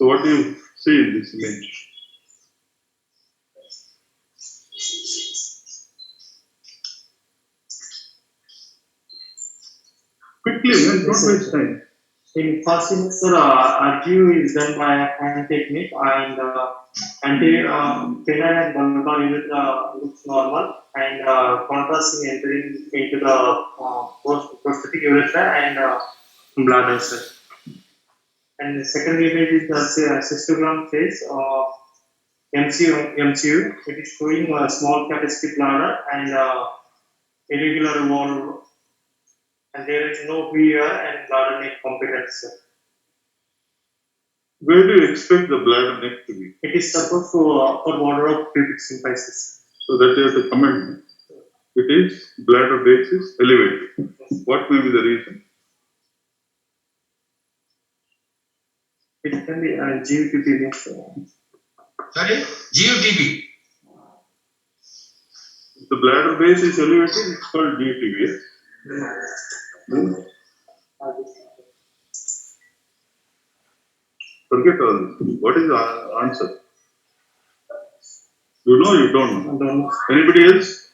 So what do you see in this image? Quickly, man, don't waste time. In fasting, sir, RGU is done by hand technique and penile and bulbar unit looks normal and contrasting entering into the prosthetic urethra and bladder, sir. And the second image is the cystogram phase of MCU. It is showing a small capacity bladder and irregular wall, and there is no PR and bladder neck competence, sir. Where do you expect the bladder neck to be? It is supposed to upper border of pubic symphysis. So that you have to comment. It is bladder base is elevated. Yes. What may be the reason? It can be GUTP. Sorry? GUTB. If the bladder base is elevated, it's called GTB. Forget all this. What is the answer? You know, you don't know. Anybody else?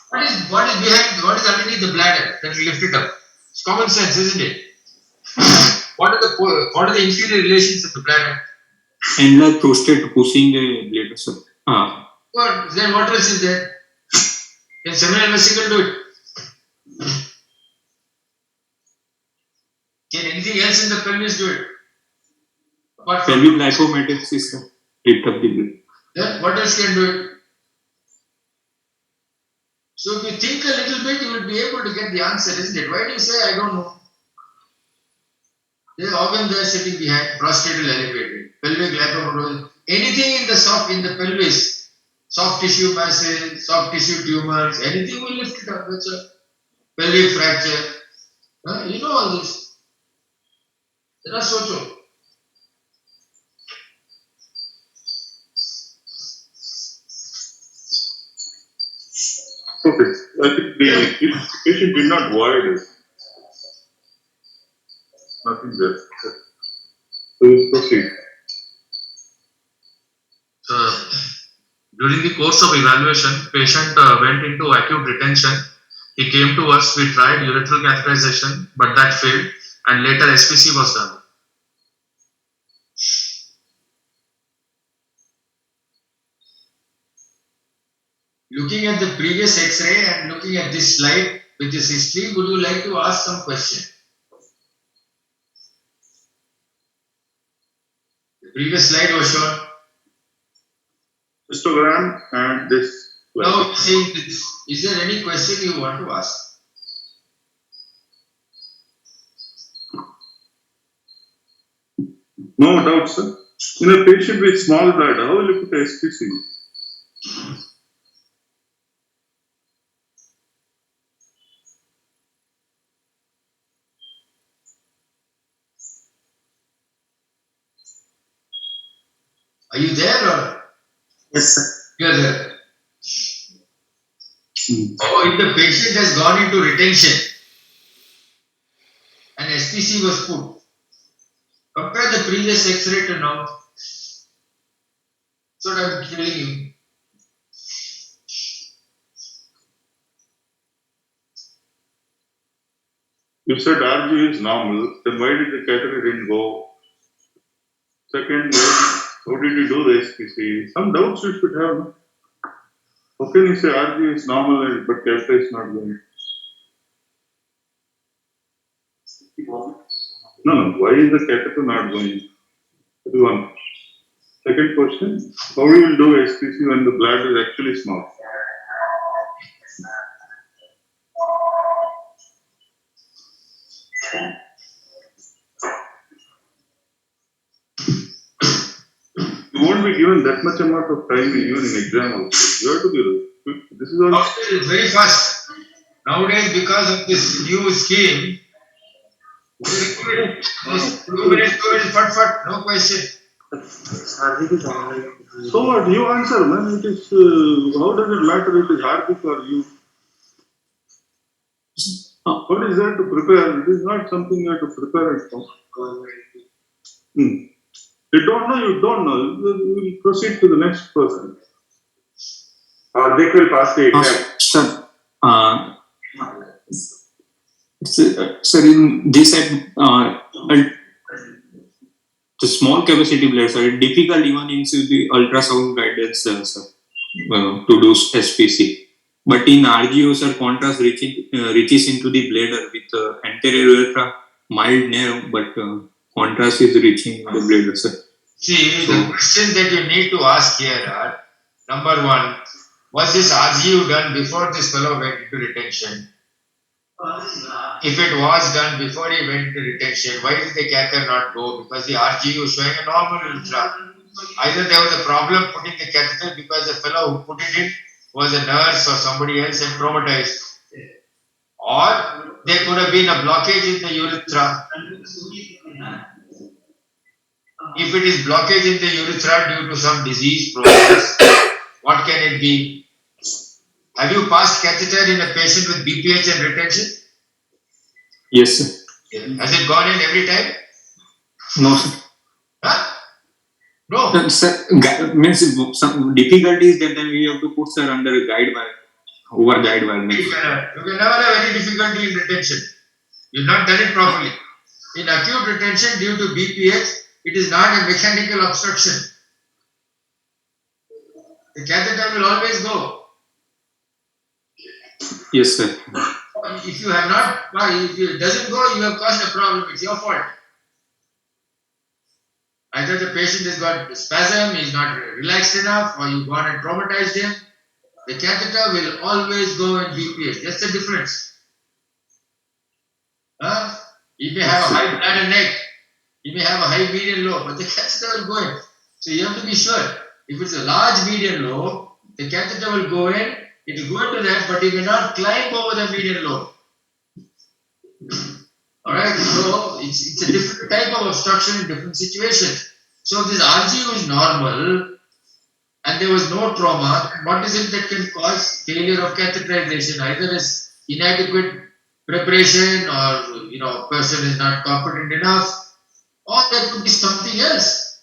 What is behind, what is underneath the bladder that will lift it up? It's common sense, isn't it? What are the inferior relations of the bladder? Enlarged prostate pushing the bladder, sir. Well, then what else is there? Can seminal vesicle do it? Can anything else in the pelvis do it? Apart from Pelvic lipometastasis, sir. Lift up the bladder. then what else can do it? So if you think a little bit, you will be able to get the answer, isn't it? Why do you say I don't know? The organ there sitting behind, prostatal elevated, pelvic lipometastasis, anything in the pelvis, soft tissue masses, soft tissue tumors, anything will lift it up. That's a pelvic fracture. You know all this. There are so. Okay. I think the patient did not void it. Nothing there. So we'll proceed. During the course of evaluation, patient went into acute retention. He came to us, we tried urethral catheterization, but that failed, and later SPC was done. Looking at the previous X-ray and looking at this slide with this history, would you like to ask some question? The previous slide was shown. Histogram and this. Now, saying this, is there any question you want to ask? No doubt, sir. In a patient with small bladder, how will you put SPC? Are you there or? Yes, sir. You are there. Oh, if the patient has gone into retention and SPC was put, compare the previous X-ray to now. That's what I'm telling you. You said RG is normal, then why did the catheter didn't go? Second, how did you do the SPC? Some doubts you should have. No? How can you say RG is normal but catheter is not going? No. Why is the catheter not going? That is one. Second question, how you will do SPC when the bladder is actually small? You won't be given that much amount of time even in exam also. You have to be quick. This is all. After it is very fast. Nowadays, because of this new scheme, 2 minutes, fat, no question. So what? You answer, man. It is. How does it matter? It is hard for you. What is there to prepare? It is not something you have to prepare it for. You don't know, you don't know. You will proceed to the next person. Or they will pass the exam. Sir, sir, in this at the small capacity blades are difficult even in the ultrasound guidance, sir, to do SPC. But in RGO, sir, contrast reaches into the bladder with anterior urethra mild narrow, but contrast is reaching the bladder, sir. See, the questions that you need to ask here are, number one, was this RGU done before this fellow went into retention? If it was done before he went into retention, why did the catheter not go? Because the RGU is showing a normal ultra. Either there was a problem putting the catheter because the fellow who put it in was a nurse or somebody else and traumatized. Or there could have been a blockage in the urethra. If it is blockage in the urethra due to some disease process, what can it be? Have you passed catheter in a patient with BPH and retention? Yes, sir. Has it gone in every time? No, sir. Huh? No. Sir, means some difficulties that then we have to put, sir, under a guide wire, over guide wire. You can never have any difficulty in retention. You've not done it properly. In acute retention due to BPH, it is not a mechanical obstruction. The catheter will always go. Yes, sir. If you have not, if it doesn't go, you have caused a problem. It's your fault. Either the patient has got spasm, he's not relaxed enough, or you've gone and traumatized him. The catheter will always go in BPH. That's the difference. He may have a high bladder neck, he may have a high median low, but the catheter will go in. So you have to be sure. If it's a large median low, the catheter will go in, it will go into that, but it may not climb over the median low. Alright, so it's a different type of obstruction in different situations. So if this RGU is normal and there was no trauma, what is it that can cause failure of catheterization? Either as inadequate preparation or person is not competent enough, or there could be something else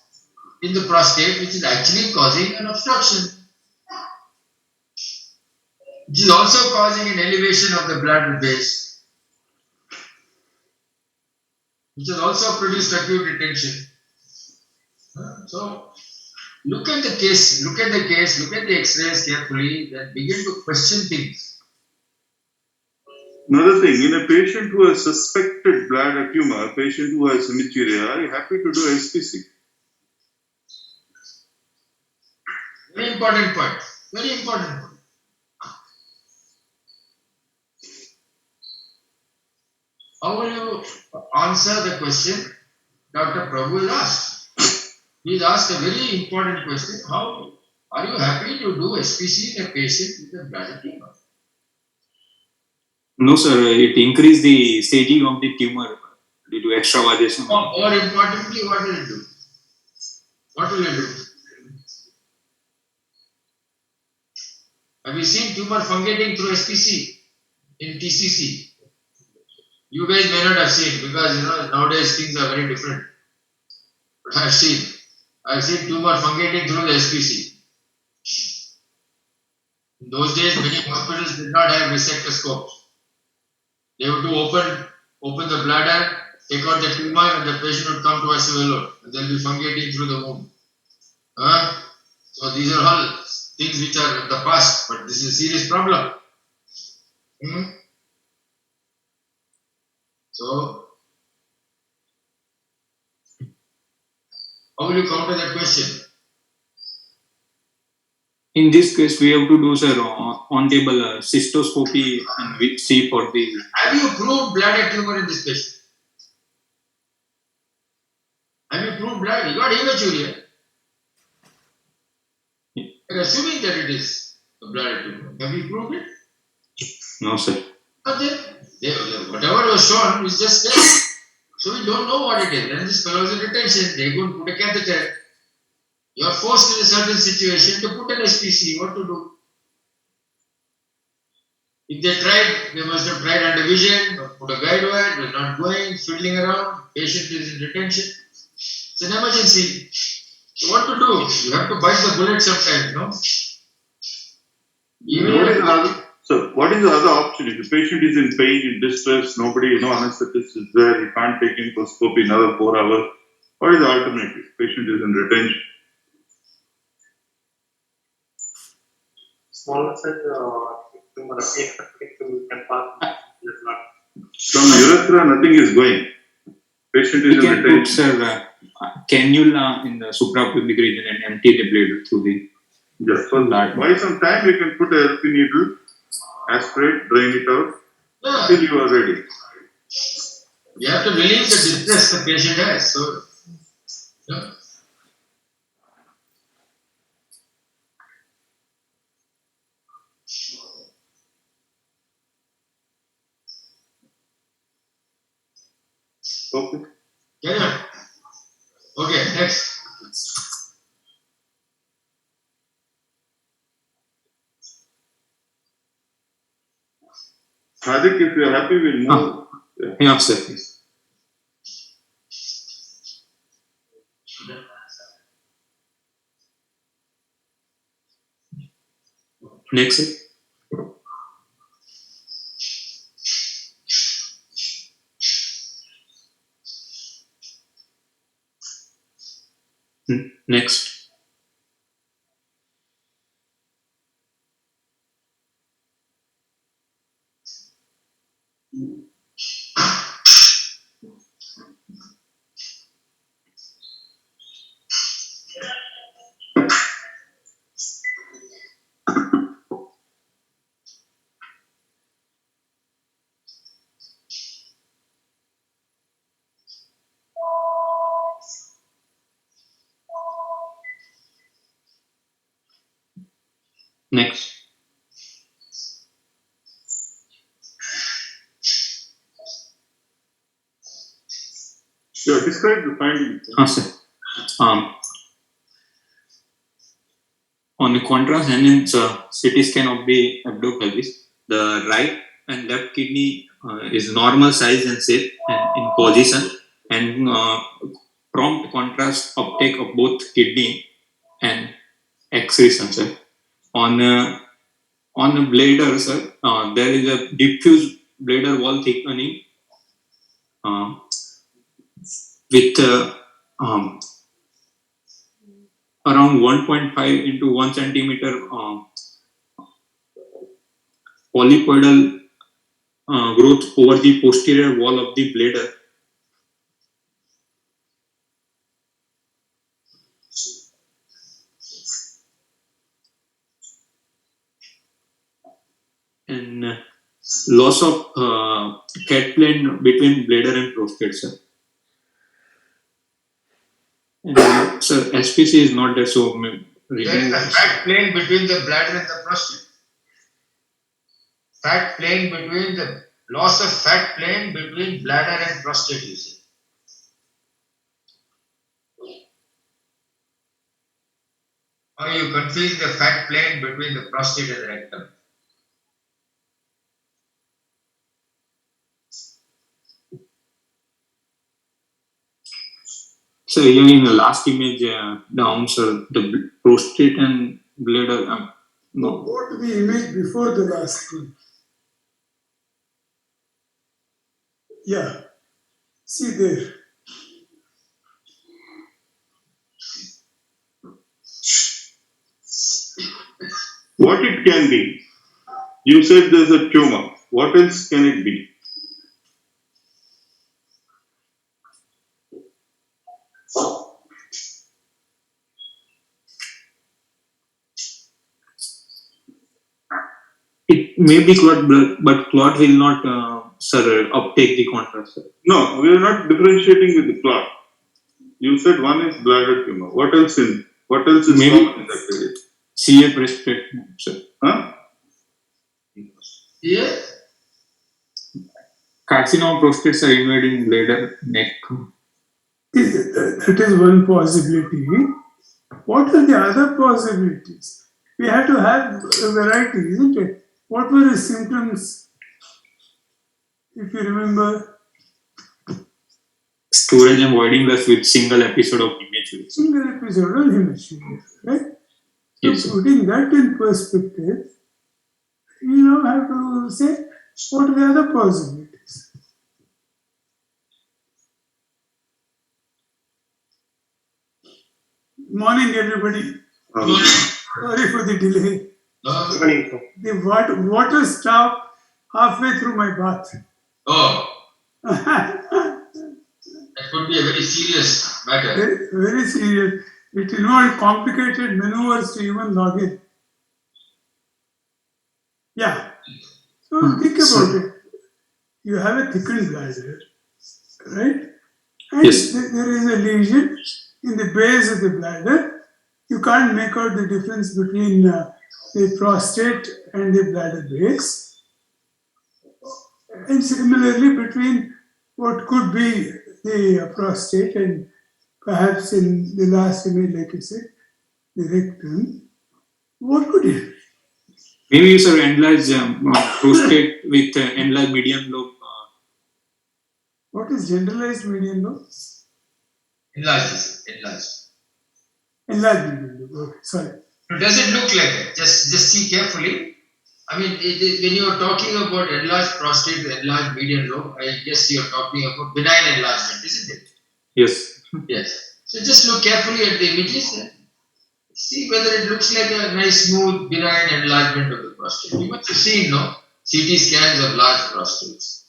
in the prostate which is actually causing an obstruction. Which is also causing an elevation of the bladder base, which has also produced acute retention. So, look at the case, look at the X-rays carefully, then begin to question things. Another thing, in a patient who has suspected bladder tumor, a patient who has hematuria, are you happy to do SPC? Very important point. Very important point. How will you answer the question Dr. Prabhu has asked? He asked a very important question. How are you happy to do SPC in a patient with a bladder tumor? No, sir. It increased the staging of the tumor due to extravasation. More importantly, what will it do? What will it do? Have you seen tumor fungating through SPC in TCC? You guys may not have seen because nowadays things are very different. But I've seen tumor fungating through the SPC. In those days, many hospitals did not have resectoscopes. They would open the bladder, take out the tumor, and the patient would come to ICU alone, and they'll be fungating through the womb. So these are all things which are in the past, but this is a serious problem. So, how will you counter that question? In this case, we have to do, sir, on-table cystoscopy and we see for the. Have you proved bladder tumor in this patient? Have you proved bladder? You got hematuria. You're assuming that it is a bladder tumor. Have you proved it? No, sir. Whatever was shown is just there. So we don't know what it is. Then this fellow is in retention. They go and put a catheter. You are forced in a certain situation to put an SPC. What to do? If they tried, they must have tried under vision, put a guide wire, it was not going, fiddling around, patient is in retention. It's an emergency. So what to do? You have to bite the bullet sometimes, no? What is the other, so what is the other option? If the patient is in pain, in distress, nobody, no anesthetist is there, you can't take endoscopy another 4 hours. What is the alternative? Patient is in retention. Smaller size tumor, can pass. From urethra, nothing is going. Patient We is in can put, retention. sir, cannula in the suprapubic region and empty the bladder through the Yes, so by some time you can put a LP needle, aspirate, drain it out, Yeah. till you are ready. You have to relieve the distress the patient has. So, yeah. Okay. Carry on. Okay, next. Hadik, if you are happy, we'll move. Yeah, sir. Next, sir. Next. Next. Yeah, describe the findings. Sir. On the contrast and CT scan of the abdominals, the right and left kidney is normal size and shape and in position, and prompt contrast uptake of both kidney and excretion, sir. On a bladder, sir, there is a diffuse bladder wall thickening with around 1.5 into 1 centimeter polypoidal growth over the posterior wall of the bladder. And loss of fat plane between bladder and prostate, sir. And, sir, SPC is not there, so There is a fat plane between the bladder and the prostate. Fat plane between the loss of fat plane between bladder and prostate, you see. Or you confuse the fat plane between the prostate and the rectum. So here in the last image down, sir, the prostate and bladder. No, Go to the image before the last one. Yeah. See there. What it can be? You said there's a tumor. What else can it be? it may be clot, but clot will not, sir, uptake the contrast, sir. No, we are not differentiating with the clot. You said one is bladder tumor. What else is Maybe- common in that area? CA prostate, sir. Huh? Yeah. Carcinoma prostates are invading bladder, neck. That is one possibility. What are the other possibilities? We have to have a variety, isn't it? What were the symptoms? If you remember, storage and voiding thus with single episode of image. Single episode of image, right? So Yes. putting that in perspective, you now have to say what are the other possibilities. Morning, everybody. Sorry for the delay. The water stopped halfway through my bath. Oh, that could be a very serious matter. Very serious. It involved complicated maneuvers to even log in. Yeah. So think about it. You have a thickened bladder, right? And Yes. there is a lesion in the base of the bladder. You can't make out the difference between the prostate and the bladder base. And similarly between what could be the prostate and perhaps in the last image, like you said, the rectum. What could it be? Maybe you sir enlarge prostate with enlarged median lobe. What is generalized median lobe? Enlarged. Enlarged median lobe. Okay, sorry. Now, does it look like that? Just see carefully. I mean, when you are talking about enlarged prostate, enlarged median lobe, I guess you are talking about benign enlargement, isn't it? Yes. Yes. So just look carefully at the images and see whether it looks like a nice, smooth, benign enlargement of the prostate. You must have seen, no? CT scans of large prostates.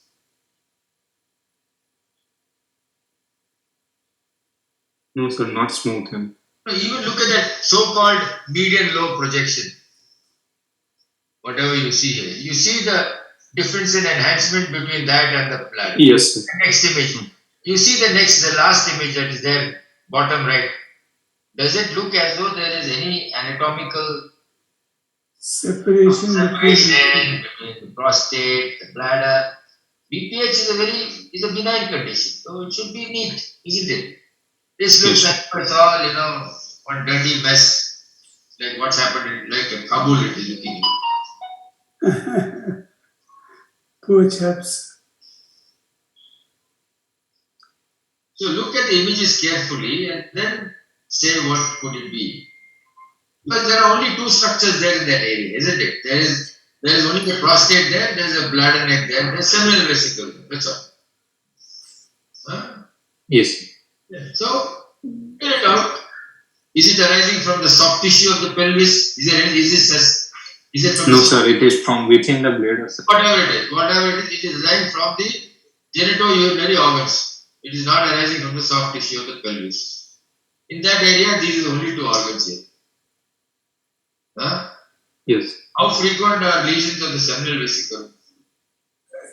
No sir, not smooth. Now, even look at that so-called median lobe projection. Whatever you see here, you see the difference in enhancement between that and the bladder. Yes. Sir. Next image. You see the last image that is there, bottom right. Does it look as though there is any anatomical Separation separation between the prostate, the bladder? BPH is a benign condition, so it should be neat, isn't it? This looks like it's all, one dirty mess, like what's happened in like a Kabul it is looking. Poor chaps. So look at the images carefully and then say what could it be. Because there are only two structures there in that area, isn't it? There is only the prostate there, there is a bladder neck there, there is seminal vesicle there, that's all. Huh? Yes. Yeah. So, get it out. Is it arising from the soft tissue of the pelvis? Is it from No the sir, it is from within the bladder. Sir. whatever it is arising from the genitourinary organs. It is not arising from the soft tissue of the pelvis. In that area, these are only two organs here. Huh? Yes. How frequent are lesions of the seminal vesicle?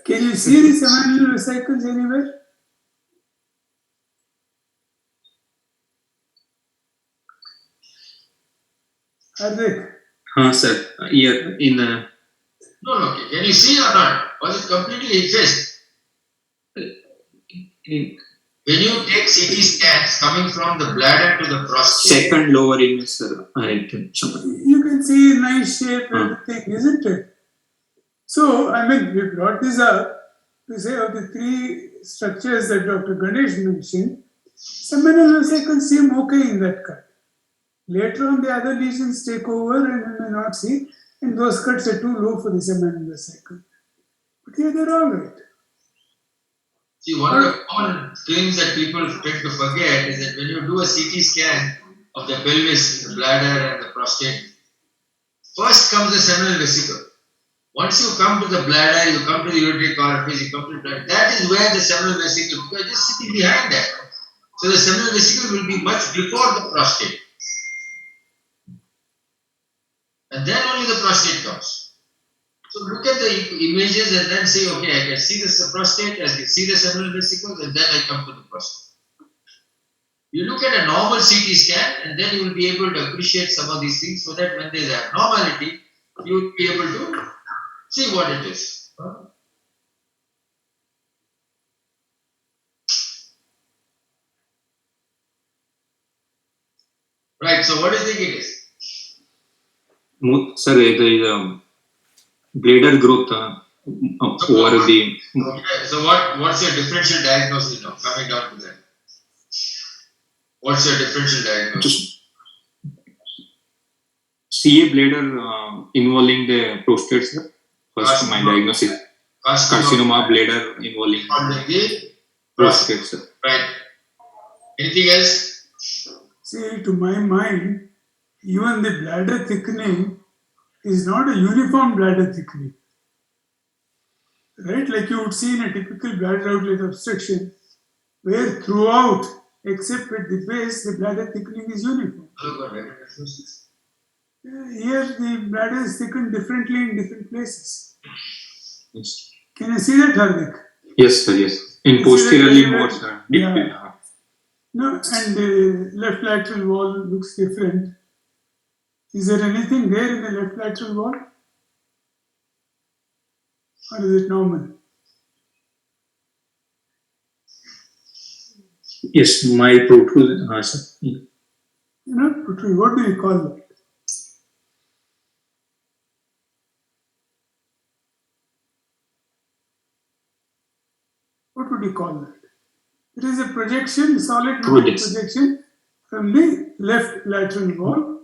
Can you see the seminal vesicles anywhere? Hardik, Sir. Here in No. Can you see or not? Was it completely effaced? When you take CT scans coming from the bladder to the prostate, second lower image, sir. you can see a nice shape and everything, isn't it? So, we brought this up to say of the three structures that Dr. Ganesh mentioned, seminal vesicles seem okay in that cut. Later on, the other lesions take over and we may not see, and those cuts are too low for the seminal vesicle. But here they're all right. see, one of the common things that people tend to forget is that when you do a CT scan of the pelvis, the bladder, and the prostate, first comes the seminal vesicle. Once you come to the bladder, you come to the urinary orifice, you come to the bladder, that is where the seminal vesicle, because it's just sitting behind that. So the seminal vesicle will be much before the prostate. And then only the prostate comes. So look at the images and then say, okay, I can see the prostate, I can see the seminal vesicles, and then I come to the prostate. You look at a normal CT scan and then you will be able to appreciate some of these things so that when there is abnormality, you will be able to see what it is. Right, so what do you think it is? Sir, there is bladder growth over the. Okay, so what's your differential diagnosis now? Coming down to that. What's your differential diagnosis? CA bladder involving the prostate, sir. First, my Carcinoma. diagnosis. Carcinoma bladder involving Involving the prostate, sir. Right. Anything else? See, to my mind, even the bladder thickening is not a uniform bladder thickening. Right? Like you would see in a typical bladder outlet obstruction, where throughout, except at the base, the bladder thickening is uniform. Here, the bladder is thickened differently in different places. Yes. Can you see that, Hardik? Yes, sir. Yes. In You see posteriorly that more, bladder? sir. Yeah. No, and the left lateral wall looks different. Is there anything there in the left lateral wall? Or is it normal? Yes, my protrusion, sir. You know, what do you call that? What would you call that? It is a projection, solid projection from the left lateral wall,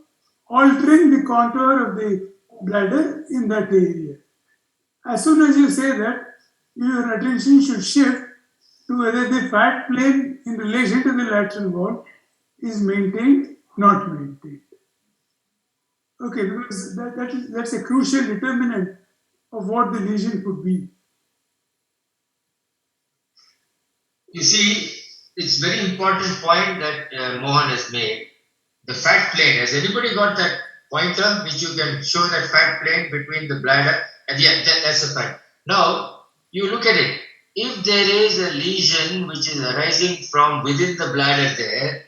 altering the contour of the bladder in that area. As soon as you say that, your attention should shift to whether the fat plane in relation to the lateral wall is maintained, not maintained. Okay, because that's a crucial determinant of what the lesion could be. You see, it's very important point that Mohan has made. The fat plane. Has anybody got that pointer which you can show that fat plane between the bladder? And yeah, that's a fact. Now, you look at it. If there is a lesion which is arising from within the bladder there,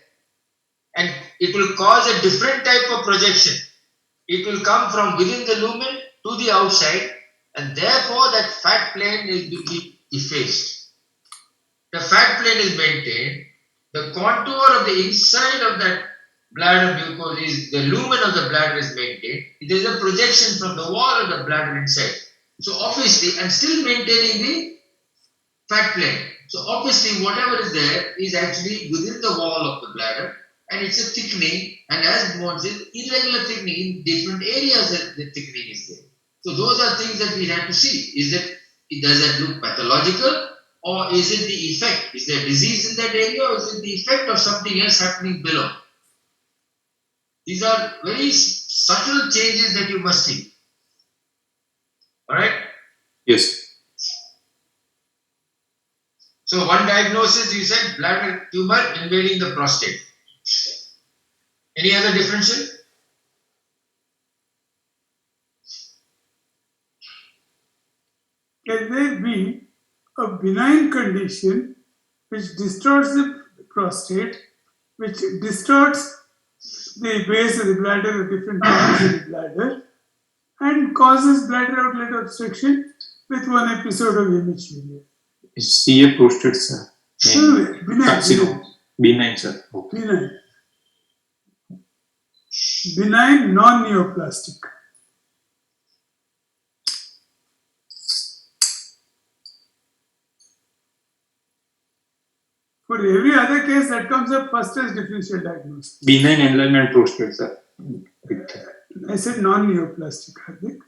and it will cause a different type of projection. It will come from within the lumen to the outside, and therefore that fat plane will be effaced. The fat plane is maintained. The contour of the inside of that bladder mucosa is the lumen of the bladder is maintained. It is a projection from the wall of the bladder inside. So obviously, and still maintaining the fat plane. So obviously, whatever is there is actually within the wall of the bladder, and it's a thickening. And as Mohan says, irregular thickening in different areas that the thickening is there. So those are things that we have to see. Does that look pathological? Or is it the effect? Is there disease in that area, or is it the effect of something else happening below? These are very subtle changes that you must see. Alright? Yes. So one diagnosis, you said bladder tumor invading the prostate. Any other differential? Can there be a benign condition which distorts the prostate, which distorts the base of the bladder or different parts of the bladder, and causes bladder outlet obstruction with one episode of hematuria? CA prostate, sir. Benign. Benign, sir. Okay. Benign, non-neoplastic. For every other case that comes up first as differential diagnosis. Benign enlargement prostate, sir. I said non-neoplastic, Hardik.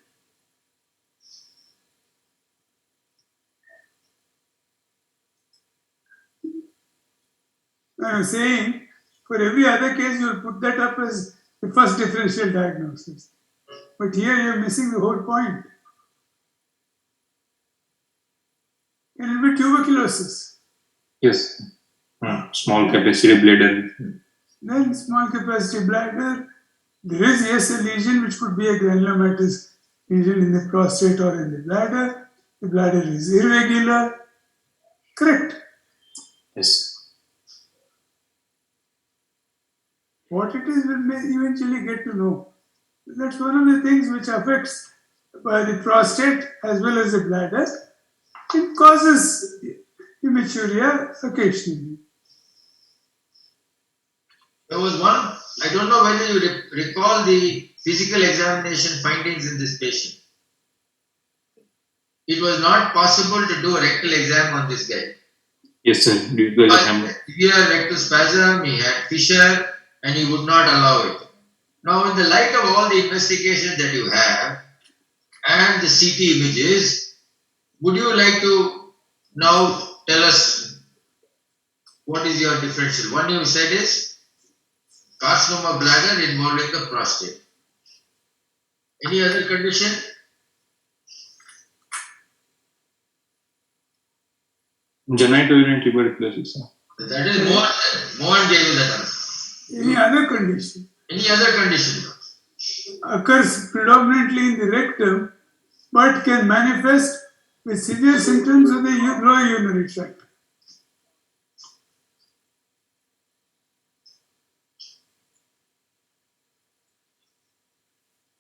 I am saying for every other case you will put that up as the first differential diagnosis. But here you are missing the whole point. Can it be tuberculosis? Yes. Small capacity bladder. Then small capacity bladder. There is yes a lesion which could be a granulomatous lesion in the prostate or in the bladder. The bladder is irregular. Correct. Yes. What it is we may eventually get to know. That's one of the things which affects the prostate as well as the bladder. It causes hematuria occasionally. There was one, I don't know whether you recall the physical examination findings in this patient. It was not possible to do a rectal exam on this guy. Yes, sir. Because of Severe rectospasm, he had fissure, and he would not allow it. Now, in the light of all the investigation that you have and the CT images, would you like to now tell us what is your differential? One you said is carcinoma bladder involving the prostate. Any other condition? genitourinary tuberculosis, sir. That is Mohan gave you that answer. Any other condition Any other condition? occurs predominantly in the rectum, but can manifest with severe symptoms of the lower urinary tract.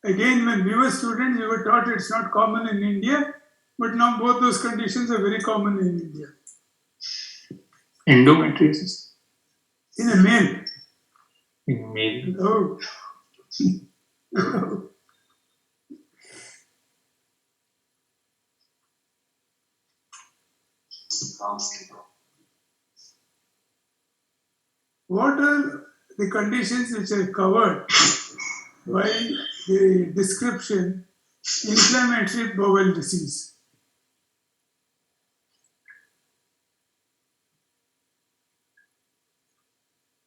Again, when we were students, we were taught it's not common in India, but now both those conditions are very common in India. Endometriosis In a male. in male. Oh. What are the conditions which are covered by the description inflammatory bowel disease?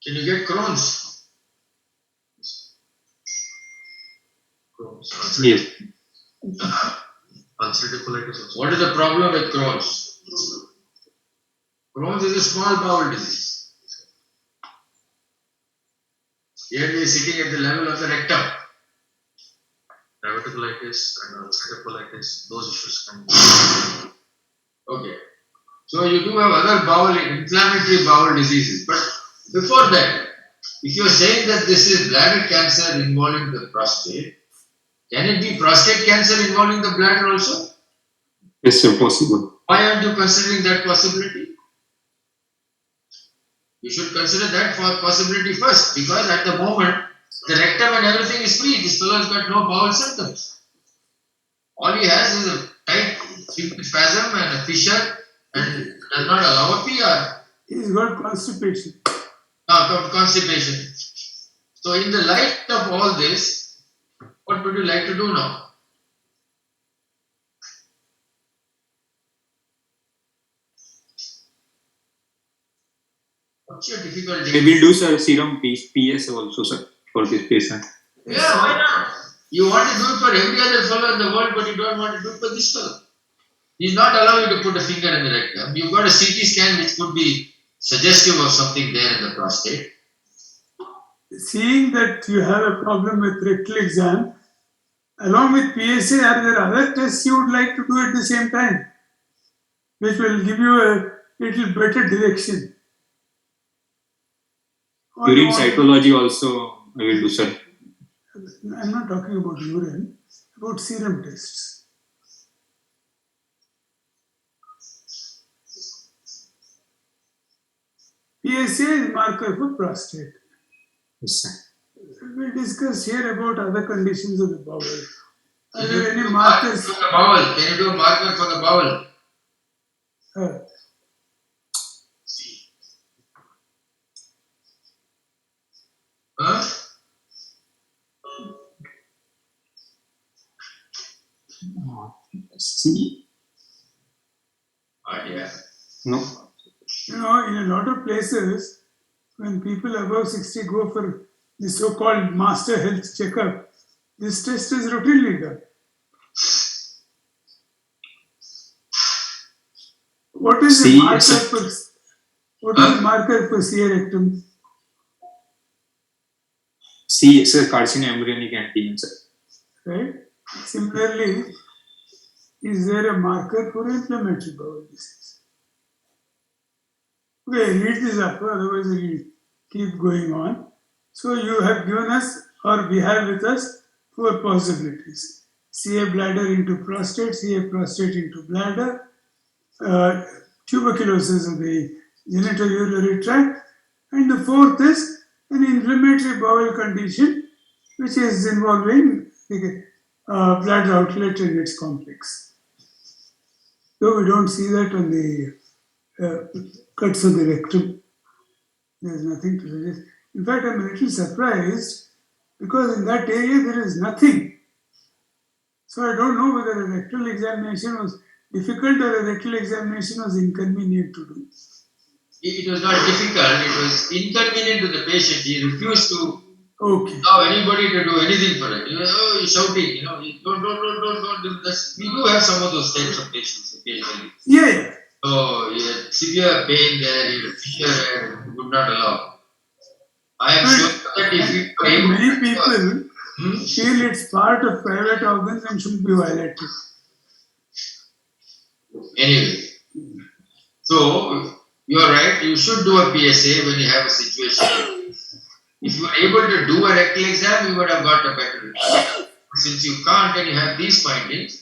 Can you get Crohn's? Crohn's, Yes. ulcerative colitis also. What is the problem with Crohn's? Crohn's is a small bowel disease. Here we are sitting at the level of the rectum. Diverticulitis and ulcerative colitis, those issues can Okay. So you do have other bowel, inflammatory bowel diseases. But before that, if you are saying that this is bladder cancer involving the prostate, can it be prostate cancer involving the bladder also? Yes, sir. Possible. Why aren't you considering that possibility? You should consider that for possibility first, because at the moment the rectum and everything is free. This fellow has got no bowel symptoms. All he has is a tight spasm and a fissure and does not allow a PR. He's got constipation. Constipation. So, in the light of all this, what would you like to do now? What's your difficulty? We will do, sir, serum PS also, sir, for this patient. Yeah, why not? You want to do it for every other fellow in the world, but you don't want to do it for this fellow. He's not allowing you to put a finger in the rectum. You've got a CT scan which could be suggestive of something there in the prostate. Seeing that you have a problem with rectal exam, along with PSA, are there other tests you would like to do at the same time, which will give you a little better direction? Or you Urine want- cytology also I will do, sir. I'm not talking about urine, about serum tests. PSA is marker for prostate. Yes, sir. We discussed here about other conditions of the bowel. Are Can you there do any a markers? for the bowel? Can you do a marker for the bowel? Uh, Huh? See? Yeah. No. You know, in a lot of places, when people above 60 go for the so-called master health checkup, this test is routinely done. What is the See, marker sir. for the marker for CA rectum? See, sir, carcinoma embryonic antigen, sir. Right? Similarly, is there a marker for inflammatory bowel disease? Okay, read this up, otherwise we will keep going on. So you have given us, or we have with us, 4 possibilities. CA bladder into prostate, CA prostate into bladder, tuberculosis of the genitourinary tract, and the 4th is an inflammatory bowel condition which is involving the bladder outlet and its complex. Though we don't see that on the cuts of the rectum. There's nothing to suggest. In fact, I'm a little surprised because in that area there is nothing. So I don't know whether a rectal examination was difficult or a rectal examination was inconvenient to do. It was not difficult, it was inconvenient to the patient. He refused to Okay. allow anybody to do anything for it. He's shouting, don't do this. We do have some of those types of patients occasionally. Yeah. So he had severe pain there, he had fear and would not allow. I am sure that if you are able Many to people Hmm? feel it's part of private organs and should be violated. Anyway, so you are right, you should do a PSA when you have a situation. If you are able to do a rectal exam, you would have got a better result. Since you can't and you have these findings,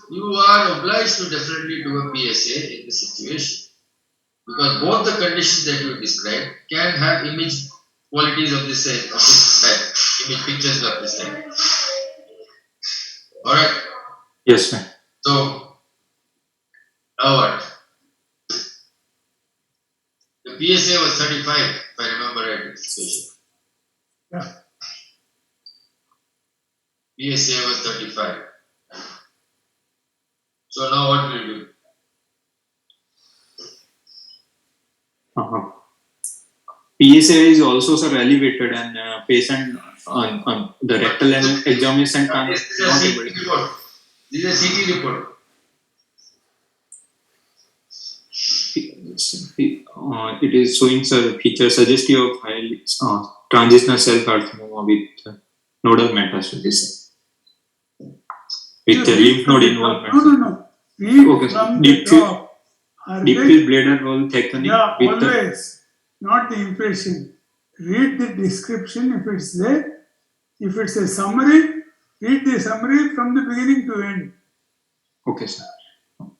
you are obliged to definitely do a PSA in this situation. Because both the conditions that you described can have image qualities of this type, image pictures of this type. Alright, Yes, sir. so now what? The PSA was 35, if I remember right, this patient. Yeah. PSA was 35. So now what will you do? PSA is also, sir, elevated and patient on the rectal examination can This is a not CT able. report. This is a CT report. It is showing, sir, feature suggestive of highly transitional cell carcinoma with nodal metastasis with lymph node involvement. No. Read Okay, from deep the field- top. Are Deep they- field bladder wall thickening Yeah, with the always. Not the impression. Read the description if it's there. If it's a summary, read the summary from the beginning to end. okay, sir.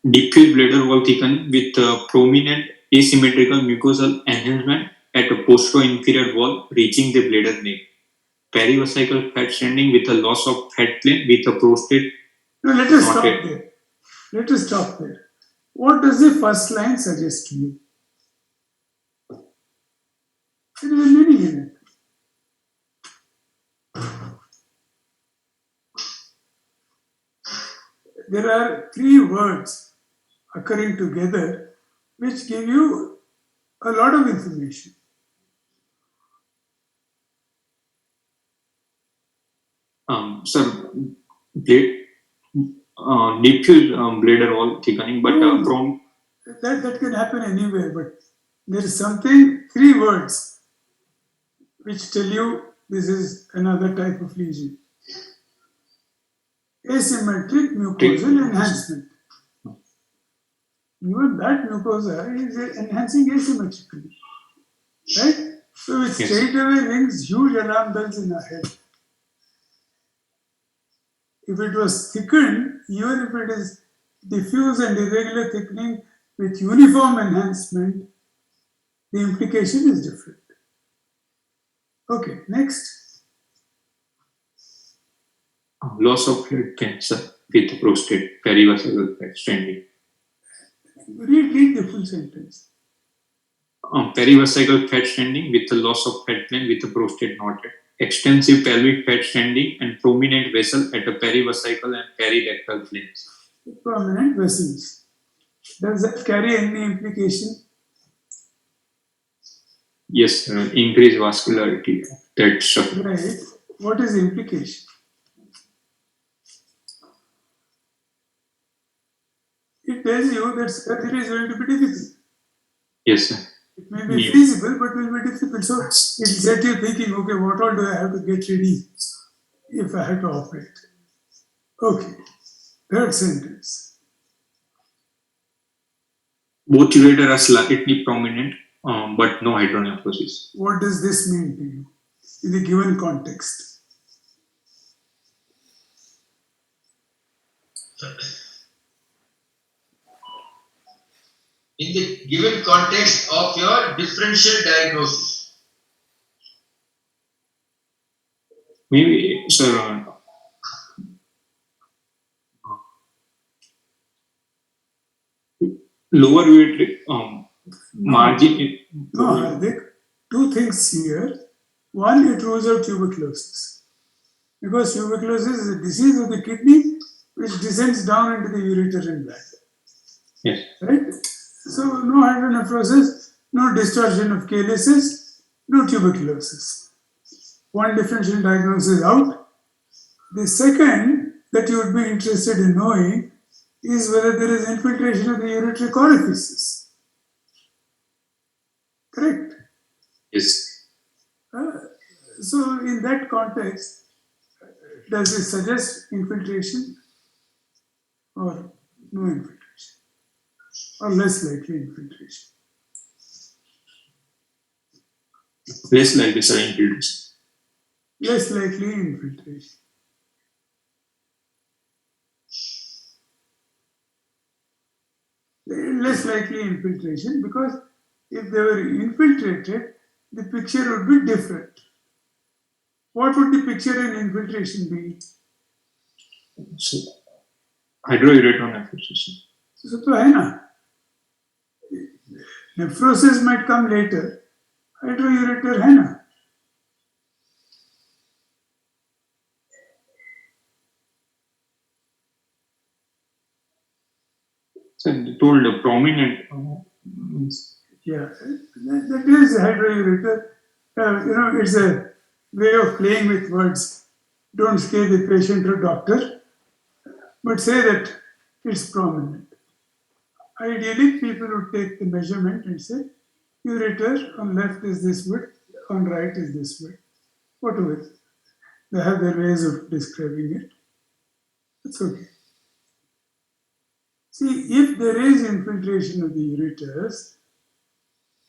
Deep field bladder wall thickening with prominent asymmetrical mucosal enhancement at a postero-inferior wall reaching the bladder neck. Perivesical fat standing with a loss of fat plane with a prostate. No, let us Not stop yet. there. Let us stop there. What does the first line suggest to you? There is a meaning in it. There are three words occurring together which give you a lot of information. Sir, deep field bladder wall thickening, but from That can happen anywhere, but there is something, three words, which tell you this is another type of lesion. Asymmetric mucosal enhancement. Even that mucosa is enhancing asymmetrically. Right? So it Yes. straight away rings huge alarm bells in our head. If it was thickened, even if it is diffuse and irregular thickening with uniform enhancement, the implication is different. Okay, next. loss of blood cancer with prostate perivesical fat standing. Read the full sentence. Perivesical fat standing with the loss of fat plane with the prostate noted. Extensive pelvic fat standing and prominent vessel at the perivesical and perirectal planes. Prominent vessels. Does that carry any implication? Yes, increased vascularity. That's Right. What is the implication? It tells you that surgery is going to be difficult. yes, sir. It may be Yeah. feasible, but will be difficult. So it'll set you thinking, okay, what all do I have to get ready if I have to operate? Okay. Third sentence. Both ureter are slightly prominent, but no hydronephrosis. What does this mean to you in the given context? In the given context of your differential diagnosis. Maybe, sir, lower ureter, margin. No, Hardik. Two things here. One, it rules out tuberculosis. Because tuberculosis is a disease of the kidney which descends down into the ureter and bladder. Yes. Right? So, no hydronephrosis, no distortion of calyces, no tuberculosis. One differential diagnosis out. The second that you would be interested in knowing is whether there is infiltration of the ureteric orifices. Correct? Yes. So, in that context, does it suggest infiltration or no infiltration? Or less likely infiltration? Less likely, sir, infiltration. Less likely infiltration. Less likely infiltration because if they were infiltrated, the picture would be different. What would the picture in infiltration be? So, hydroureter nephrosis. So तो है ना. Nephrosis might come later. Hydroureter है ना. So, they told a prominent. Yeah, that is hydroureter. It's a way of playing with words. Don't scare the patient or doctor, but say that it's prominent. Ideally, people would take the measurement and say, ureter on left is this width, on right is this width. Whatever. They have their ways of describing it. It's okay. See, if there is infiltration of the ureters,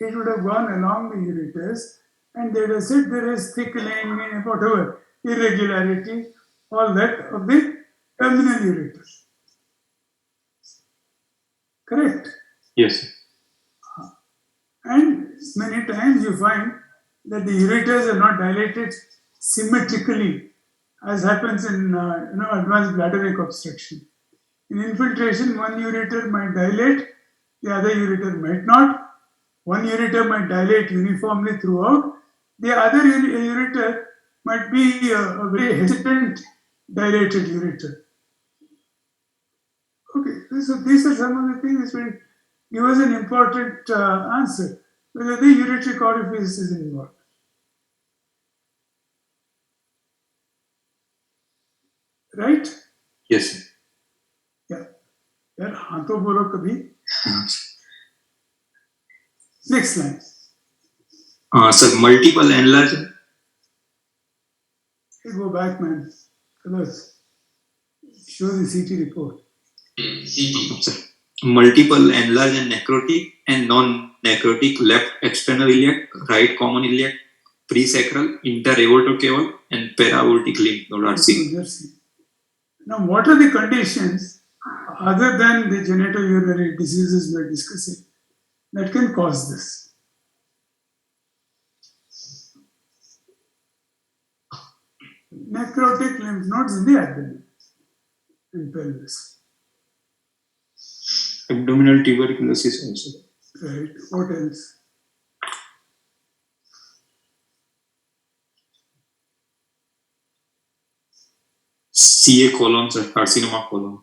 it would have gone along the ureters and they would have said there is thickening, whatever, irregularity, all that of the terminal ureters. Correct? Yes. And many times you find that the ureters are not dilated symmetrically, as happens in advanced bladder obstruction. In infiltration, one ureter might dilate, the other ureter might not. One ureter might dilate uniformly throughout, the other ureter might be a very hesitant dilated ureter. Okay, so these are some of the things which will give us an important answer, whether the ureteric orifice is involved. Right? Yes. Yeah. यार हाँ तो बोलो कभी. Next line. Sir, multiple enlargement. Hey, go back, man. Fellas, show the CT report. CT. Sir, multiple enlarged and necrotic and non-necrotic left external iliac, right common iliac, presacral, interaortocaval, and para-aortic lymph node are seen. Now, what are the conditions other than the genitourinary diseases we are discussing that can cause this? Necrotic lymph nodes in the abdomen and pelvis. Abdominal tuberculosis also. Right. What else? CA colon, sir, carcinoma colon.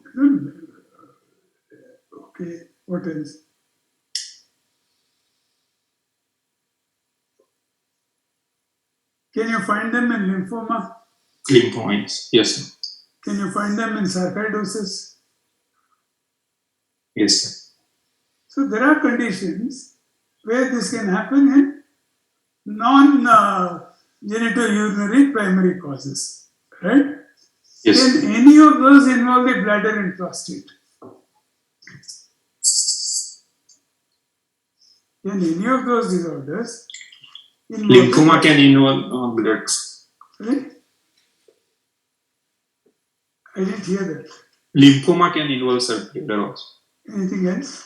Okay. What else? Can you find them in lymphoma? Lymphomas, yes, sir. Can you find them in sarcoidosis? Yes, sir. So there are conditions where this can happen in non-genitourinary primary causes, right? Yes. Can any of those involve the bladder and prostate? Can any of those disorders involve Lymphoma can involve blood. Right? I didn't hear that. Lymphoma can involve bladder also. Anything else?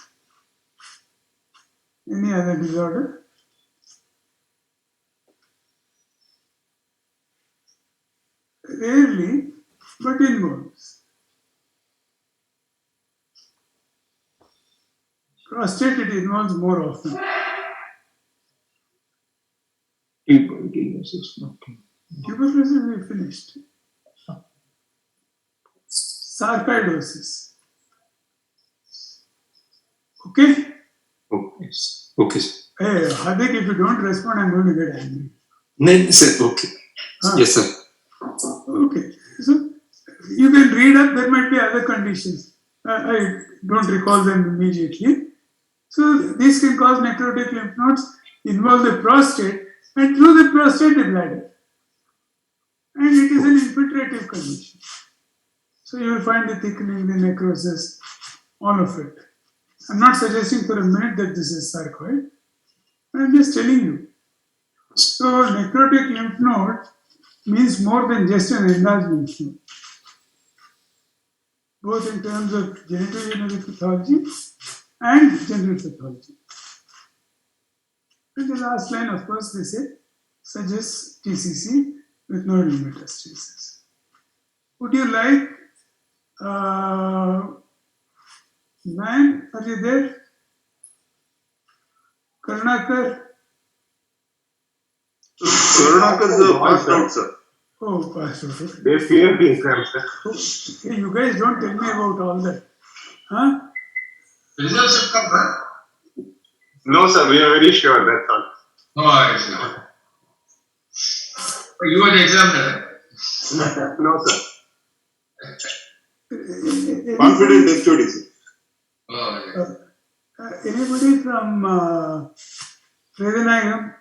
Any other disorder? Rarely, but involves. Prostate, it involves more often. Tuberculosis. Okay. Tuberculosis we finished. Sarcoidosis. Okay? Okay. Okay, sir. Hey, Hadik, if you don't respond, I'm going to get angry. No, sir. Okay. Huh? Yes, sir. Okay. So you can read up, there might be other conditions. I don't recall them immediately. So this can cause necrotic lymph nodes, involve the prostate, and through the prostate, the bladder. And it is an infiltrative condition. So you will find the thickening, the necrosis, all of it. I'm not suggesting for a minute that this is sarcoid. I'm just telling you. So necrotic lymph node means more than just an enlarged lymph node, both in terms of genitourinary pathology and general pathology. And the last line, of course, they say suggests TCC with nodal metastasis. Would you like, man, are you there? Karnakar? Karnakar is passed out, sir. Oh, pastor. They fear the exam, sir. Hey, you guys don't tell me about all that. Huh? Results have come, huh? No, sir, we are very sure, that's all. No, I see. You are the examiner. No, sir. Confident HOD, sir. Oh, yeah. Anybody from Vedanayam?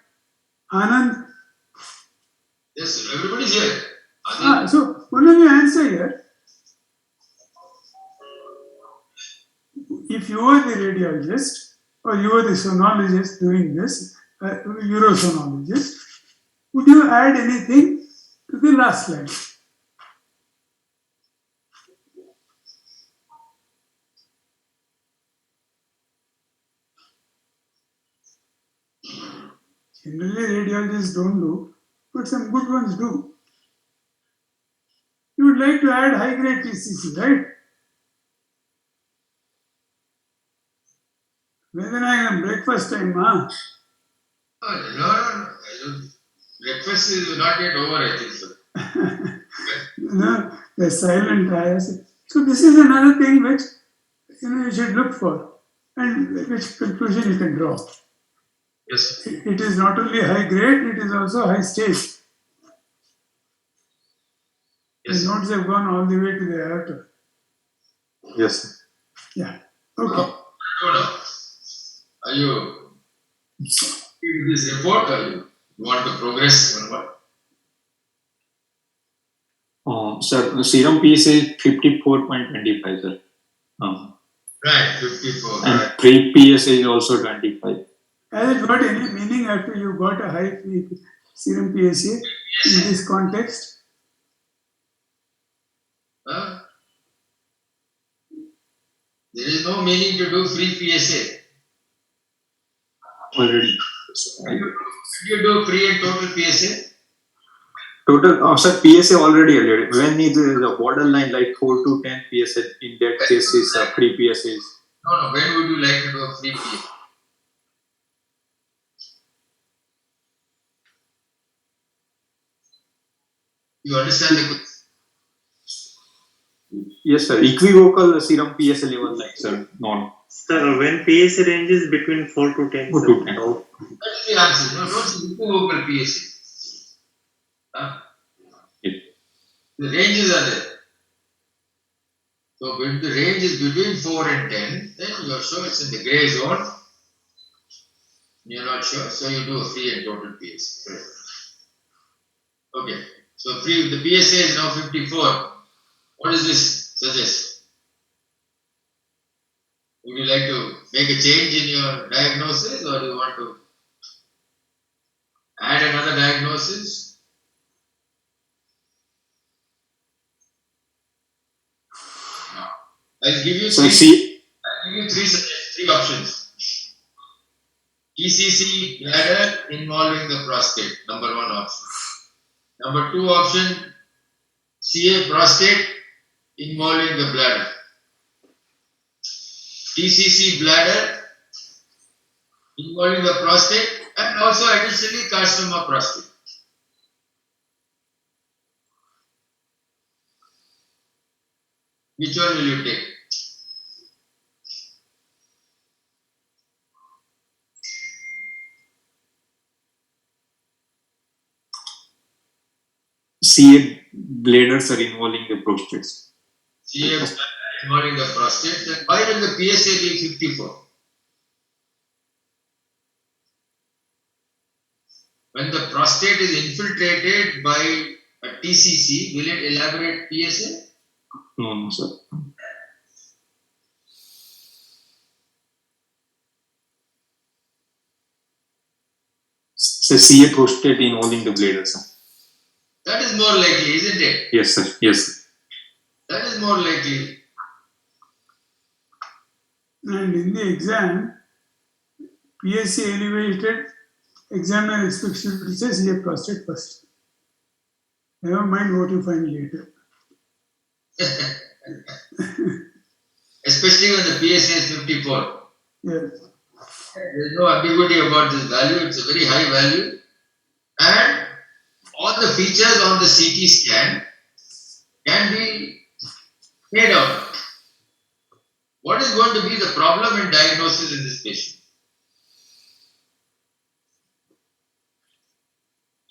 Anand? Yes, everybody's here. So one of you answer here. If you are the radiologist or you are the sonologist doing this, urosonologist, would you add anything to the last slide? Generally, radiologists don't do, but some good ones do. You would like to add high grade TCC, right? Vedanayam, breakfast time, huh? No. Breakfast is not yet over, I think so. No, the silent bias. So this is another thing which you should look for, and which conclusion you can draw. Yes, sir. It is not only high grade; it is also high stage. Yes, The sir. nodes have gone all the way to the aorta. Yes, sir. Yeah. Okay. No. Are you in this report or you want to progress or what? Sir, serum PSA is 54.25, sir. Right, 54. And Right. free PSA is also 25. Has it got any meaning after you got a high serum PSA in this context? Huh? There is no meaning to do free PSA. Already. If you do free and total PSA, Total, sir, PSA already earlier. When is the borderline like 4 to 10 PSA, in that case is free PSA is. no. When would you like to do a free PSA? You understand the question? Yes, sir. Equivocal serum PSA level, like, sir, non. Sir, when PSA ranges between 4 to 10. 4 sir. to 10. That is the answer. No, don't say equivocal PSA. Yeah. The ranges are there. So when the range is between 4 and 10, then you are sure it's in the grey zone. You're not sure, so you do a free and total PSA. Okay. So free, the PSA is now 54. What does this suggest? Would you like to make a change in your diagnosis, or do you want to add another diagnosis? No. I'll give you So, three three options. TCC bladder involving the prostate, number one option. Number two option, CA prostate involving the bladder. TCC bladder involving the prostate and also additionally carcinoma prostate. Which one will you take? CA bladers are involving the prostate. CF involving the prostate. Then why will the PSA be 54? When the prostate is infiltrated by a TCC, will it elaborate PSA? No, sir. So CA prostate involving the bladder, sir. That is more likely, isn't it? Yes, sir. Yes, sir. That is more likely. And in the exam, PSC elevated, examiner expects you to say CA prostate first. Never mind what you find later. Especially when the PSA is 54. Yes. There is no ambiguity about this value. It's a very high value. And all the features on the CT scan can be made out. What is going to be the problem in diagnosis in this patient?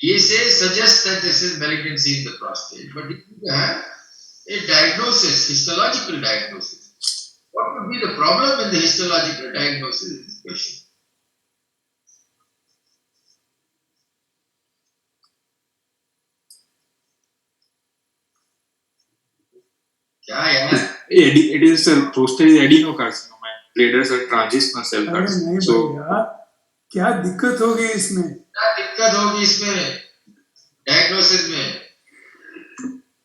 PSA suggests that this is malignancy in the prostate, but if you have a diagnosis, histological diagnosis, what would be the problem in the histological diagnosis in this patient? It is a prostate adenocarcinoma. Bladers are transitional cell अरे नहीं carcinoma. So भैया, क्या दिक्कत होगी इसमें? क्या दिक्कत होगी इसमें डायग्नोसिस में?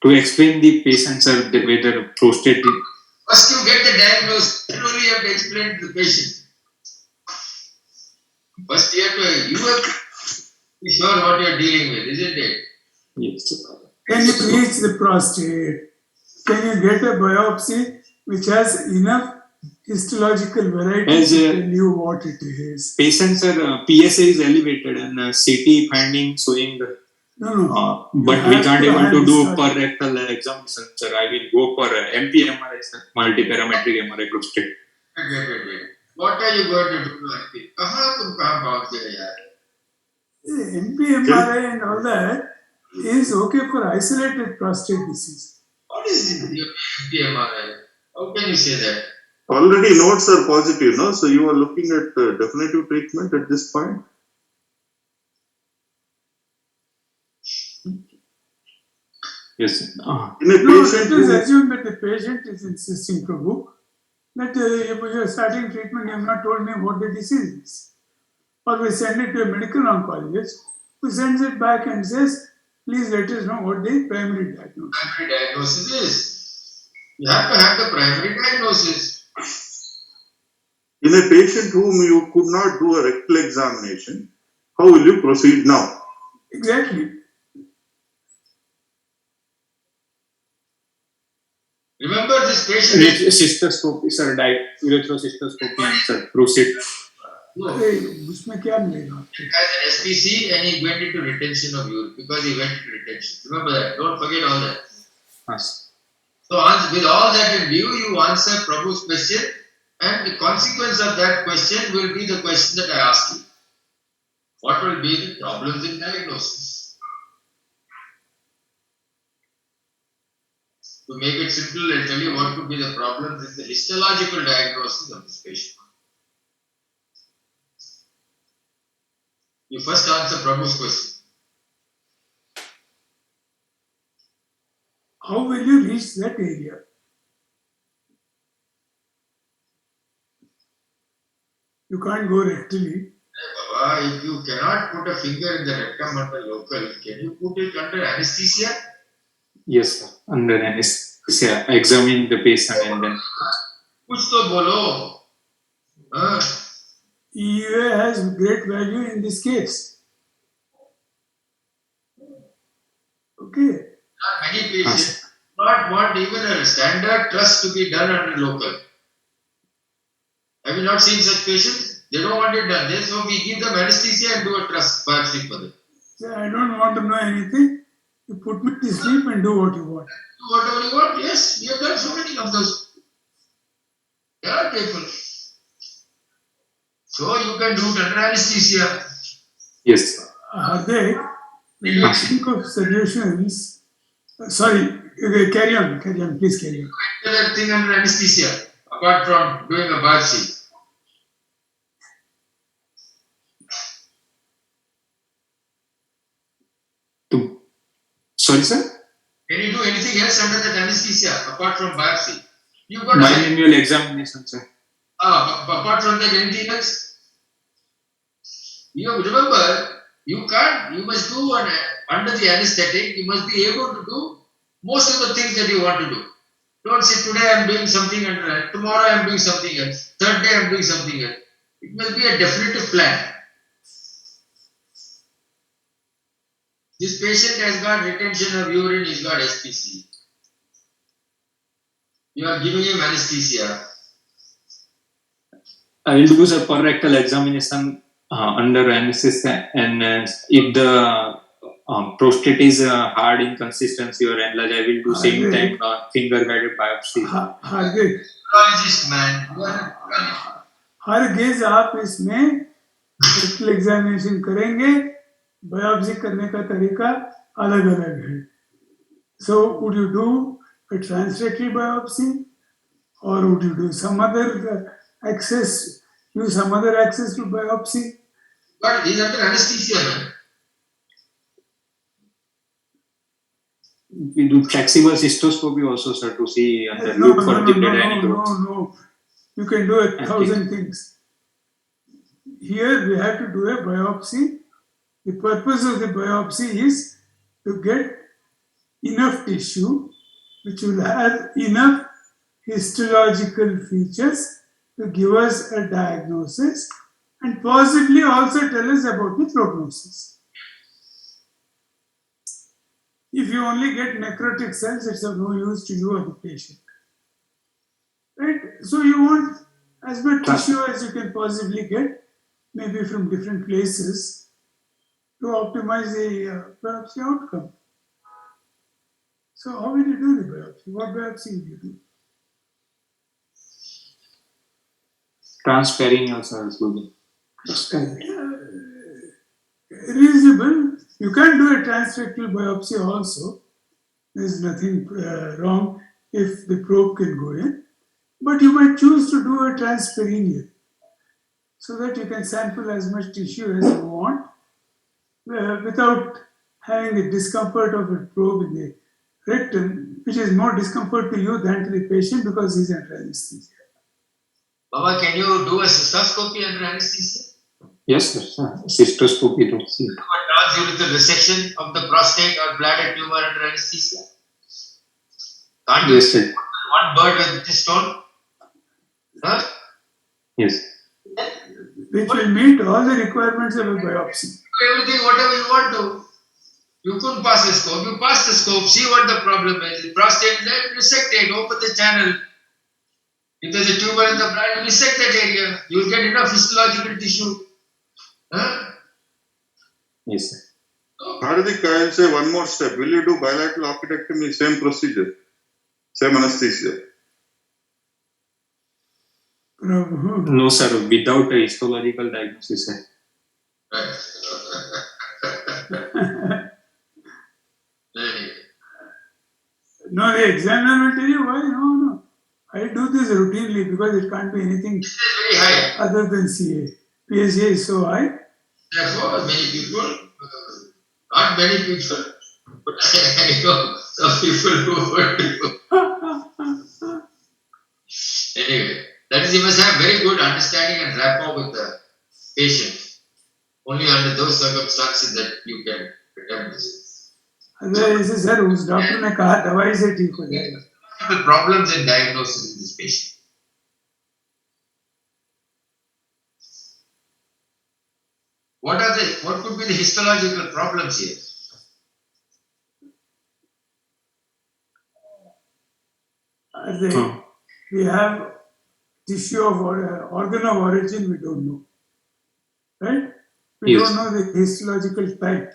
to explain the patient, sir, whether prostate. First you get the diagnosis, then only you have to explain to the patient. First you have to be sure what you are dealing with, isn't it? Yes, sir. Can you reach the prostate? Can you get a biopsy which has enough histological variety As to a- tell you what it is? Patients are PSA is elevated and CT finding showing the. No. But You we have can't to able have to do histology. per rectal examination, sir. I will go for MPMRI, sir, multiparametric MRI prostate. Wait. What are you going to do? कहाँ तुम कहाँ पहुँच गए यार? MPMRI and all that is okay for isolated prostate disease. What is this MPMRI? How can you say that? Already notes are positive, no? So you are looking at definitive treatment at this point? Yes. In a No, patient let us who, assume that the patient is insisting, Prabhu, that if you are starting treatment, you have not told me what the disease is. Or we send it to a medical oncologist who sends it back and says, please let us know what the primary diagnosis. Primary diagnosis is. You have to have the primary diagnosis. in a patient whom you could not do a rectal examination, how will you proceed now? Exactly. Remember this patient. Cystoscopy, sir, ureterocystoscopy, and sir, proceed. No. अरे, उसमें क्या मिलेगा आपको? Has an SPC and he went into retention of urine because he went into retention. Remember that. Don't forget all that. Yes. So with all that in view, you answer Prabhu's question, and the consequence of that question will be the question that I asked you. What will be the problems in diagnosis? To make it simple, I'll tell you what could be the problems in the histological diagnosis of this patient. You first answer Prabhu's question. How will you reach that area? You can't go rectally. Baba, if you cannot put a finger in the rectum under local, can you put it under anesthesia? Yes, sir. Under anesthesia, examine the patient and then. कुछ तो बोलो. हाँ. EUA has great value in this case. Okay. Many patients do not want even a standard trust to be done under local. Have you not seen such patients? They don't want it done there, so we give them anesthesia and do a trust biopsy for them. Say, I don't want to know anything. You put me to sleep and do what you want. Do whatever you want, yes, we have done so many of those. There are people. So you can do it under anesthesia. Yes. They, when you think of solutions, sorry, okay, carry on, please carry on. That thing under anesthesia, apart from doing a biopsy. Sorry, sir? Can you do anything else under that anesthesia apart from biopsy? You've got a Bimanual examination, sir. apart from that, anything else? You remember, you can't, you must do under the anesthetic, you must be able to do most of the things that you want to do. Don't say today I am doing something and tomorrow I am doing something else, third day I am doing something else. It must be a definitive plan. This patient has got retention of urine, he's got SPC. You are giving him anesthesia. I will do the per-rectal examination under anesthesia, and if the prostate is hard inconsistency or enlarged, I will do same time finger-guided biopsy. Hardik, Urologist, man. You are a her gauge आप इसमें rectal examination करेंगे, biopsy करने का तरीका अलग अलग है. So would you do a transrectal biopsy, or would you do some other access, use some other access to biopsy? But he's under anesthesia, man. We do flexible cystoscopy also, sir, to see and then No, look for depleted antidotes. no. You can do 1,000 things. Here we have to do a biopsy. The purpose of the biopsy is to get enough tissue which will have enough histological features to give us a diagnosis and possibly also tell us about the prognosis. If you only get necrotic cells, it's of no use to you or the patient. Right? So you want as much tissue as you can possibly get, maybe from different places, to optimize the biopsy outcome. So how will you do the biopsy? What biopsy will you do? Transperineal, sir, is good. Reasonable. You can do a transrectal biopsy also. There's nothing wrong if the probe can go in. But you might choose to do a transperineal so that you can sample as much tissue as you want without having the discomfort of a probe in the rectum, which is more discomfort to you than to the patient because he's under anesthesia. Baba, can you do a cystoscopy under anesthesia? Yes, sir. Cystoscopy to see. Do a transurethral resection of the prostate or bladder tumor under anesthesia? Can't you Yes, sir. one bird with this stone? Huh? Yes. Which will meet all the requirements of a biopsy. Everything, whatever you want to. You couldn't pass the scope. You pass the scope, see what the problem is. The prostate, then resect it, open the channel. If there's a tumor in the bladder, resect that area. You'll get enough histological tissue. Huh? Yes, sir. Hardik, I will say one more step. Will you do bilateral occipectomy, same procedure, same anesthesia? Prabhu. No, sir. Without a histological diagnosis, sir. No, the examiner will tell you why. No. I do this routinely because it can't be anything This is very high. other than CA. PSA is so high. Therefore, many people, not many people, but I know some people who want to go. Anyway, that is, you must have very good understanding and rapport with the patient. Only under those circumstances that you can attempt this. Otherwise, sir, उस doctor ने कहा दवाई से ठीक हो जाएगा. The problems in diagnosis in this patient. What could be the histological problems here? We have tissue of organ of origin, we don't know. right? We Yes. don't know the histological type.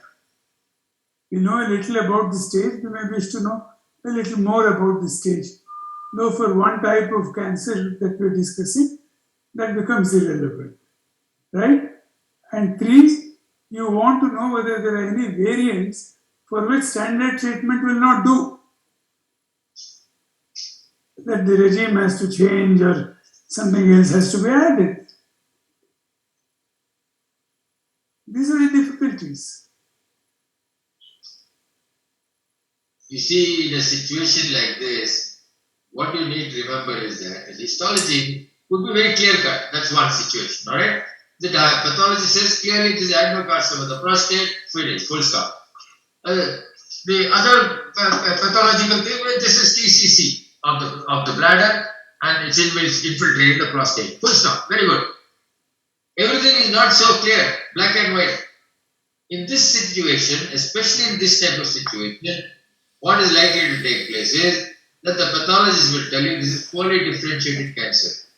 We know a little about the stage, we may wish to know a little more about the stage. Though for one type of cancer that we're discussing, that becomes irrelevant, right? And three, you want to know whether there are any variants for which standard treatment will not do. That the regime has to change or something else has to be added. These are the difficulties. You see, in a situation like this, what you need to remember is that the histology could be very clear cut. That's one situation, all right? The pathology says clearly this is adenocarcinoma of the prostate, finished, full stop. The other pathological thing, well, this is TCC of the bladder and it's infiltrating the prostate. Full stop. Very good. Everything is not so clear, black and white. In this situation, especially in this type of situation, what is likely to take place is that the pathologist will tell you this is poorly differentiated cancer.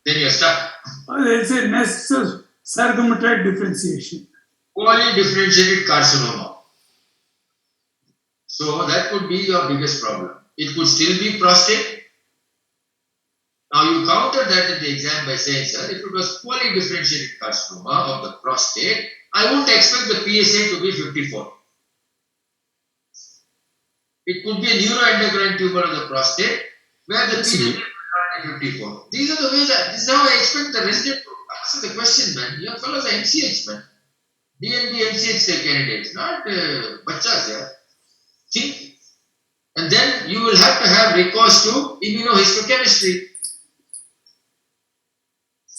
Then you're stuck. Or they'll say nests of sarcomatoid differentiation. Poorly differentiated carcinoma. So that could be your biggest problem. It could still be prostate. Now you counter that in the exam by saying, sir, if it was poorly differentiated carcinoma of the prostate, I won't expect the PSA to be 54. It could be a neuroendocrine tumor of the prostate where the PSA is 54. These are the ways this is how I expect the resident to answer the question, man. You fellows are MCH, man. DNB MCH candidates, not bachas, yeah. Think. And then you will have to have recourse to immunohistochemistry.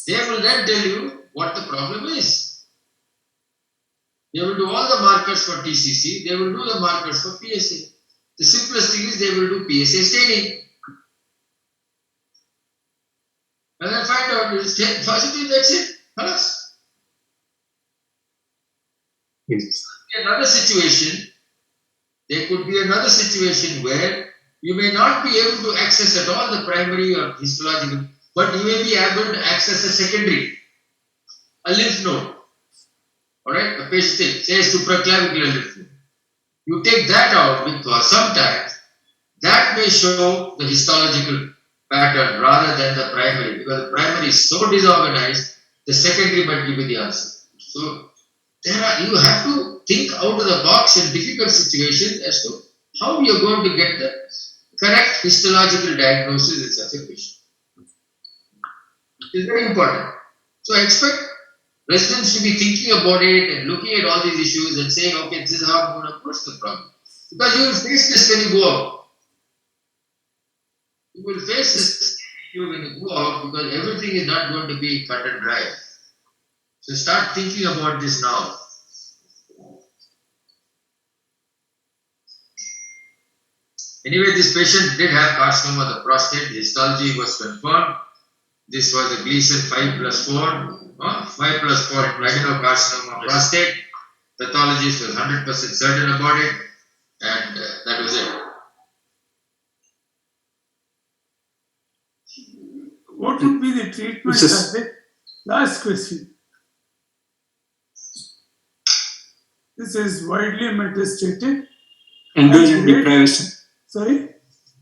They will then tell you what the problem is. They will do all the markers for TCC, they will do the markers for PSA. The simplest thing is they will do PSA staining. And then find out it is positive, that's it. Halas. Yes. Another situation, there could be another situation where you may not be able to access at all the primary or histological, but you may be able to access a secondary, a lymph node. Alright, a patient says supraclavicular lymph node. You take that out because sometimes that may show the histological pattern rather than the primary, because the primary is so disorganized, the secondary might give you the answer. So you have to think out of the box in difficult situations as to how you are going to get the correct histological diagnosis in such a patient. It is very important. So I expect residents to be thinking about it and looking at all these issues and saying, okay, this is how I'm going to approach the problem. Because you will face this when you go out. You will face this issue when you go out because everything is not going to be cut and dry. So start thinking about this now. Anyway, this patient did have carcinoma of the prostate. The histology was confirmed. This was a Gleason 5+4, 5+4 adenocarcinoma of prostate. Pathologist was 100% certain about it, and that was it. What would be the treatment? Last question. This is widely metastatic. Androgen deprivation. Sorry?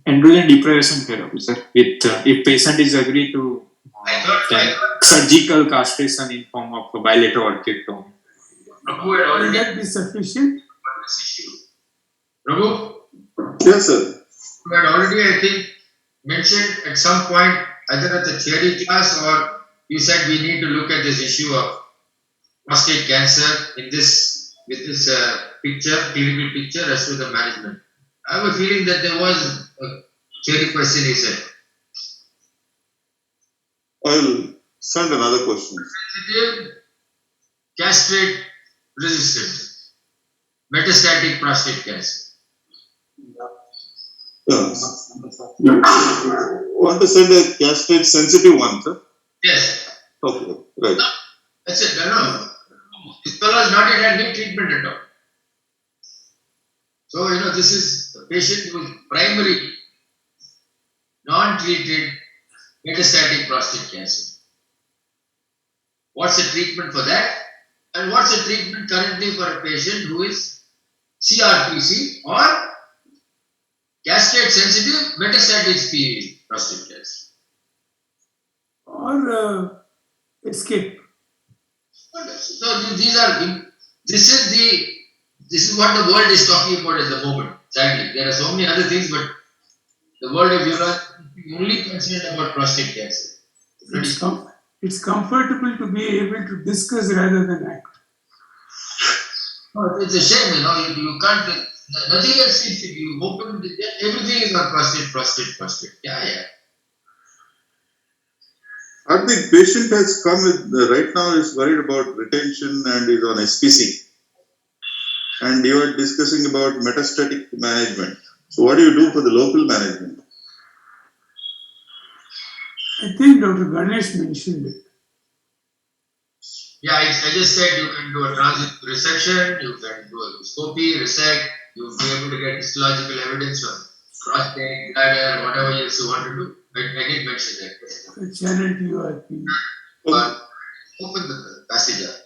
Androgen deprivation therapy, sir. With if patient is agreed to surgical castration in form of a bilateral orchidectomy. Prabhu had already Will that be sufficient? on this issue. Prabhu, Yes, sir. you had already, I think, mentioned at some point, either at the theory class or you said we need to look at this issue of prostate cancer in this with this picture, clinical picture as to the management. I have a feeling that there was a theory question you said. I'll send another question. Sensitive, castrate resistant, metastatic prostate cancer. Yes. Want to send a castrate sensitive one, sir? Yes, Okay, right. that's it. No. This fellow has not yet had any treatment at all. So, this is a patient with primary, non-treated metastatic prostate cancer. What's the treatment for that? And what's the treatment currently for a patient who is CRPC or castrate sensitive metastatic prostate cancer? Or escape. So this is what the world is talking about at the moment. Sadly, there are so many other things, but the world of urology is only concerned about prostate cancer. It's comfortable to be able to discuss rather than act. Oh, it's a shame, you can't. Nothing else is. You open everything is on prostate. Yeah. Or the patient has come with, right now is worried about retention and is on SPC. And you are discussing about metastatic management. So what do you do for the local management? I think Dr. Ganesh mentioned it. Yeah, I just said you can do a transit resection, you can do a scopy, resect, you'll be able to get histological evidence on prostate, bladder, whatever else you want to do. I did mention that. Channel to URP. But open the passage up.